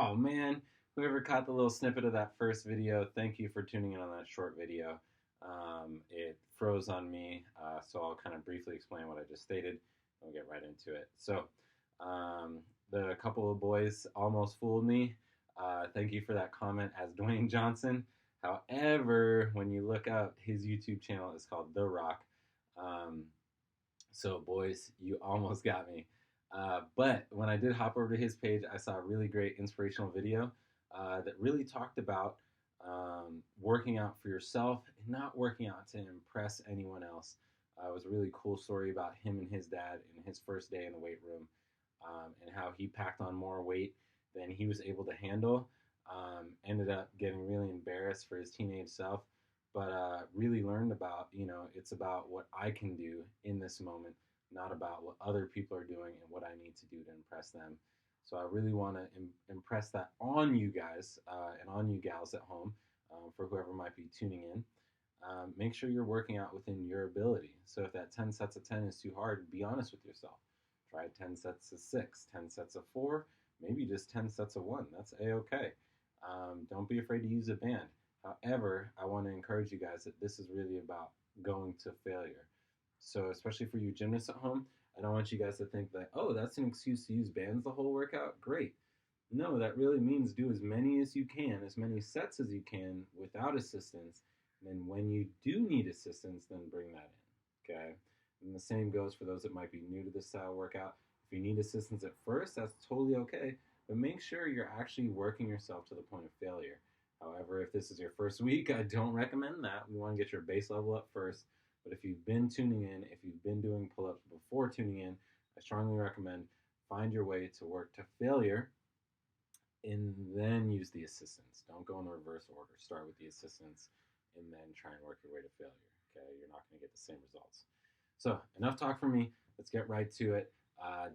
Oh man, whoever caught the little snippet of that first video, thank you for tuning in on that short video. It froze on me, so I'll kind of briefly explain what I just stated. We'll get right into it. So, um, the couple of boys almost fooled me. Thank you for that comment as Dwayne Johnson. However, when you look up his YouTube channel, it's called The Rock. Um, so, boys, you almost got me. But when I did hop over to his page, I saw a really great inspirational video that really talked about working out for yourself and not working out to impress anyone else. It was a really cool story about him and his dad in his first day in the weight room, and how he packed on more weight than he was able to handle. Ended up getting really embarrassed for his teenage self, but really learned about, it's about what I can do in this moment, not about what other people are doing and what I need to do to impress them. So I really want to impress that on you guys and on you gals at home, for whoever might be tuning in. Make sure you're working out within your ability. So if that 10 sets of 10 is too hard, be honest with yourself. Try 10 sets of 6, 10 sets of 4, maybe just 10 sets of 1. That's a-okay. Don't be afraid to use a band. However, I want to encourage you guys that this is really about going to failure. So especially for you gymnasts at home, I don't want you guys to think that, oh, that's an excuse to use bands the whole workout. Great. No, that really means do as many as you can, as many sets as you can without assistance. And then when you do need assistance, then bring that in. Okay. And the same goes for those that might be new to this style workout. If you need assistance at first, that's totally okay. But make sure you're actually working yourself to the point of failure. However, if this is your first week, I don't recommend that. We want to get your base level up first. But if you've been tuning in, if you've been doing pull-ups before tuning in, I strongly recommend find your way to work to failure and then use the assistance. Don't go in the reverse order. Start with the assistance and then try and work your way to failure. Okay, you're not going to get the same results. So enough talk from me. Let's get right to it.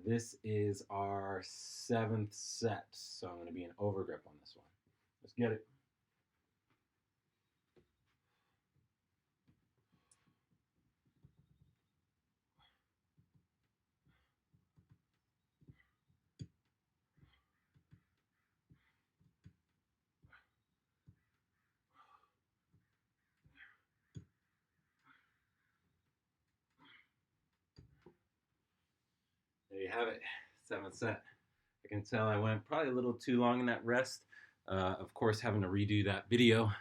This is our 7th set, so I'm going to be an overgrip on this one. Let's get it. There you have it, 7th set. I can tell I went probably a little too long in that rest. Of course, having to redo that video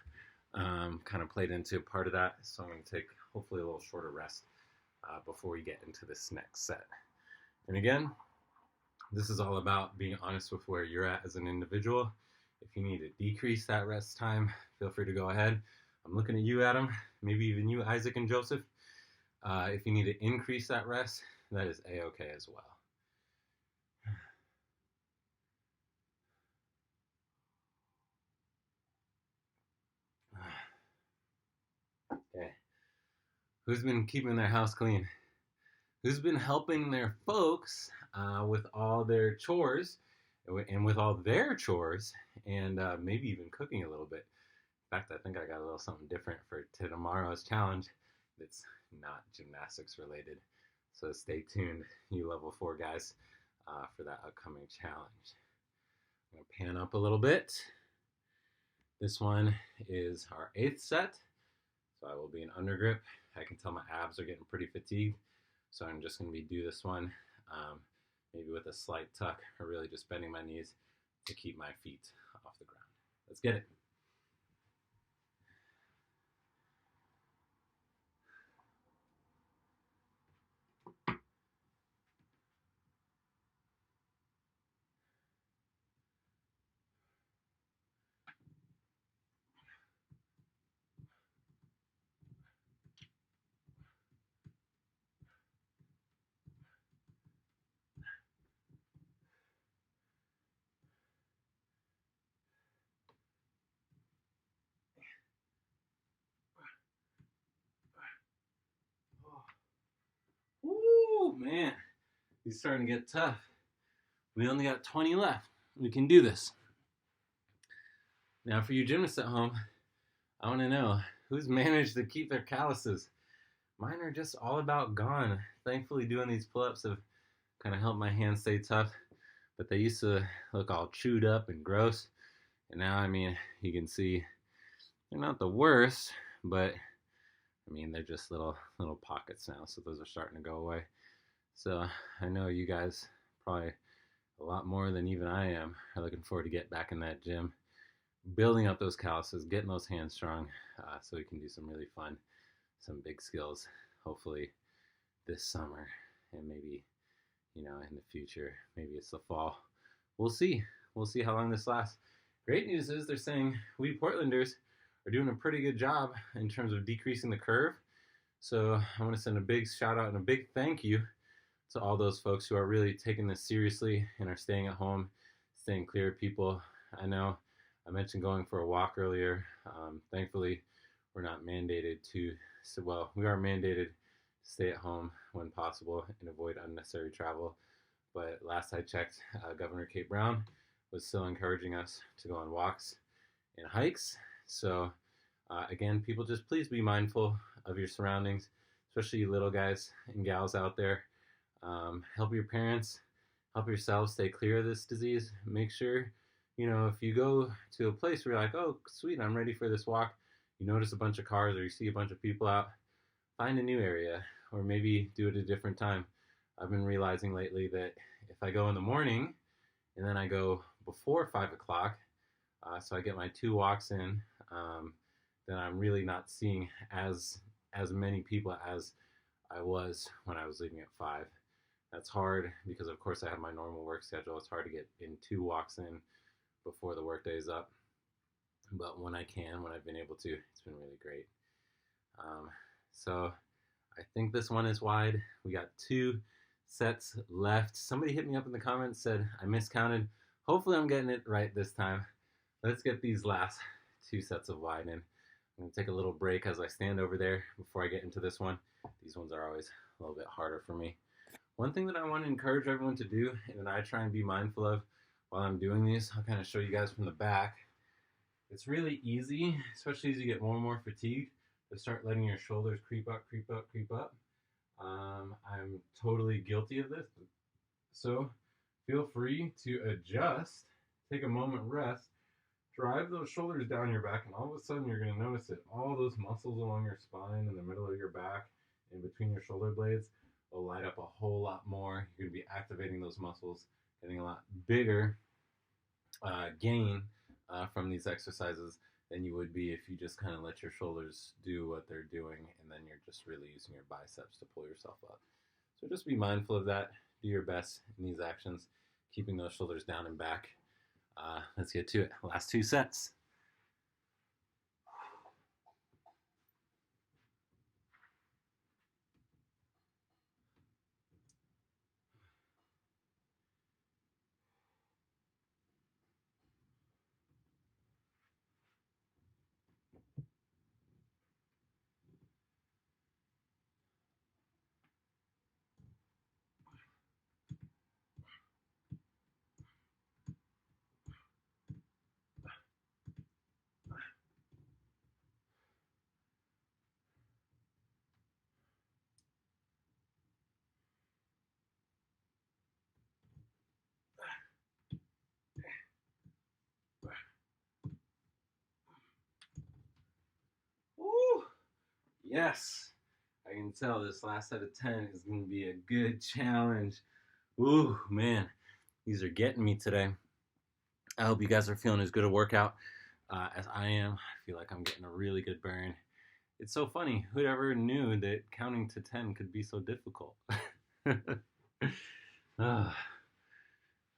kind of played into part of that, so I'm going to take hopefully a little shorter rest before we get into this next set. And again, this is all about being honest with where you're at as an individual. If you need to decrease that rest time, feel free to go ahead. I'm looking at you, Adam, maybe even you, Isaac and Joseph. If you need to increase that rest, that is a-okay as well. Okay. Who's been keeping their house clean? Who's been helping their folks with all their chores and with all their chores and maybe even cooking a little bit? In fact, I think I got a little something different for tomorrow's challenge that's not gymnastics related. So stay tuned, you level 4 guys, for that upcoming challenge. I'm going to pan up a little bit. This one is our 8th set. So I will be an undergrip. I can tell my abs are getting pretty fatigued. So I'm just going to do this one, maybe with a slight tuck, or really just bending my knees to keep my feet off the ground. Let's get it. Ooh, man, he's starting to get tough. We only got 20 left. We can do this. Now, for you gymnasts at home, I want to know who's managed to keep their calluses. Mine are just all about gone. Thankfully, doing these pull-ups have kind of helped my hands stay tough. but they used to look all chewed up and gross. And now, I mean, you can see they're not the worst, but I mean, they're just little pockets now. So those are starting to go away. So I know you guys probably a lot more than even I am are looking forward to get back in that gym, building up those calluses, getting those hands strong, so we can do some really fun, some big skills, hopefully this summer, and maybe, you know, in the future, maybe it's the fall. We'll see. We'll see how long this lasts. Great news is they're saying we Portlanders are doing a pretty good job in terms of decreasing the curve. So I want to send a big shout out and a big thank you to all those folks who are really taking this seriously and are staying at home, staying clear of people. I know I mentioned going for a walk earlier. Thankfully, we're not mandated to, so, well, we are mandated to stay at home when possible and avoid unnecessary travel. But last I checked, Governor Kate Brown was still encouraging us to go on walks and hikes. So again, people, just please be mindful of your surroundings, especially you little guys and gals out there. Help your parents, help yourselves stay clear of this disease. Make sure, you know, if you go to a place where you're like, oh, sweet, I'm ready for this walk, you notice a bunch of cars or you see a bunch of people out, find a new area or maybe do it at a different time. I've been realizing lately that if I go in the morning and then I go before 5 o'clock, so I get my 2 walks in, then I'm really not seeing as many people as I was when I was leaving at 5. That's hard because, of course, I have my normal work schedule. It's hard to get in 2 walks in before the workday is up. But when I can, when I've been able to, it's been really great. So I think this one is wide. We got 2 sets left. Somebody hit me up in the comments, said I miscounted. Hopefully I'm getting it right this time. Let's get these last 2 sets of wide in. I'm going to take a little break as I stand over there before I get into this one. These ones are always a little bit harder for me. One thing that I want to encourage everyone to do, and I try and be mindful of while I'm doing these, I'll kind of show you guys from the back. It's really easy, especially as you get more and more fatigued, to start letting your shoulders creep up, creep up, creep up. I'm totally guilty of this. So feel free to adjust, take a moment, rest, drive those shoulders down your back, and all of a sudden you're going to notice that all those muscles along your spine, in the middle of your back, in between your shoulder blades, will light up a whole lot more. You're going to be activating those muscles, getting a lot bigger gain from these exercises than you would be if you just kind of let your shoulders do what they're doing, and then you're just really using your biceps to pull yourself up. So just be mindful of that. Do your best in these actions, keeping those shoulders down and back. Let's get to it. Last 2 sets. Woo! Yes, I can tell this last set of 10 is going to be a good challenge. Ooh, man, these are getting me today. I hope you guys are feeling as good a workout as I am. I feel like I'm getting a really good burn. It's so funny. Whoever knew that counting to 10 could be so difficult? All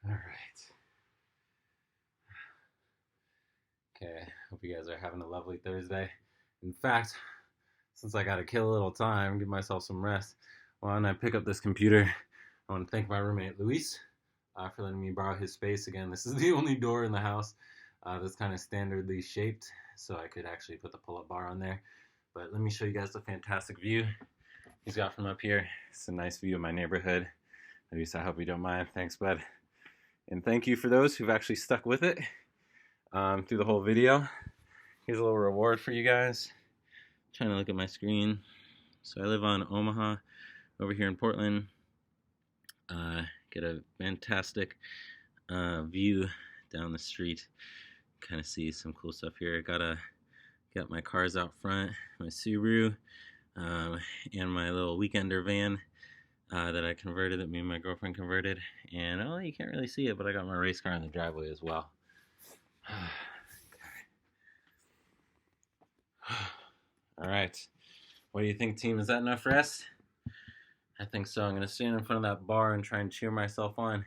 right. Okay, hope you guys are having a lovely Thursday. In fact, since I got to kill a little time, give myself some rest, why don't I pick up this computer? I want to thank my roommate, Luis, for letting me borrow his space. Again, this is the only door in the house that's kind of standardly shaped, so I could actually put the pull-up bar on there. But let me show you guys the fantastic view he's got from up here. It's a nice view of my neighborhood. Luis, I hope you don't mind. Thanks, bud. And thank you for those who've actually stuck with it through the whole video. Here's a little reward for you guys. Trying to look at my screen. So I live on Omaha, over here in Portland. Get a fantastic view down the street. Kind of see some cool stuff here. Got my cars out front, my Subaru, um, and my little weekender van that I converted, that me and my girlfriend converted. And oh, you can't really see it, but I got my race car in the driveway as well. All right. What do you think, team? Is that enough rest? I think so. I'm going to stand in front of that bar and try and cheer myself on.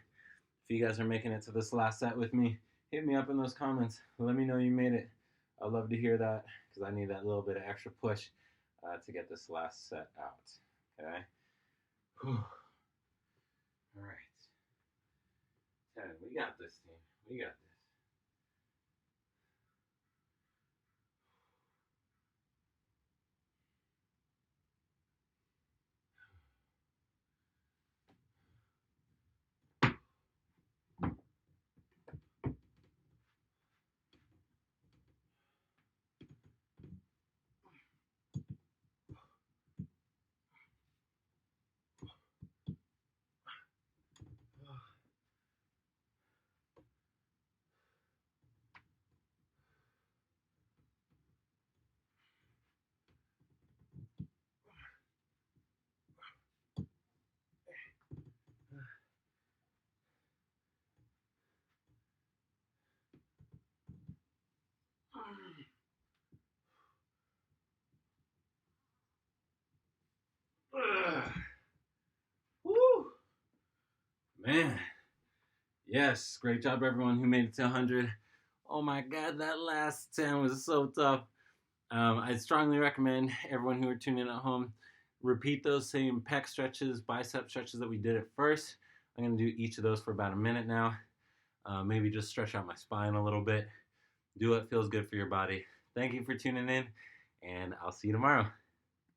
If you guys are making it to this last set with me, hit me up in those comments. Let me know you made it. I'd love to hear that because I need that little bit of extra push to get this last set out. Okay? Whew. All right. 10. We got this, team. We got this. Woo! Man. Yes, great job everyone who made it to 100. Oh my god, that last 10 was so tough. I'd strongly recommend everyone who are tuning in at home repeat those same pec stretches, bicep stretches that we did at first. I'm going to do each of those for about a minute now. Maybe just stretch out my spine a little bit. Do what feels good for your body. Thank you for tuning in, and I'll see you tomorrow.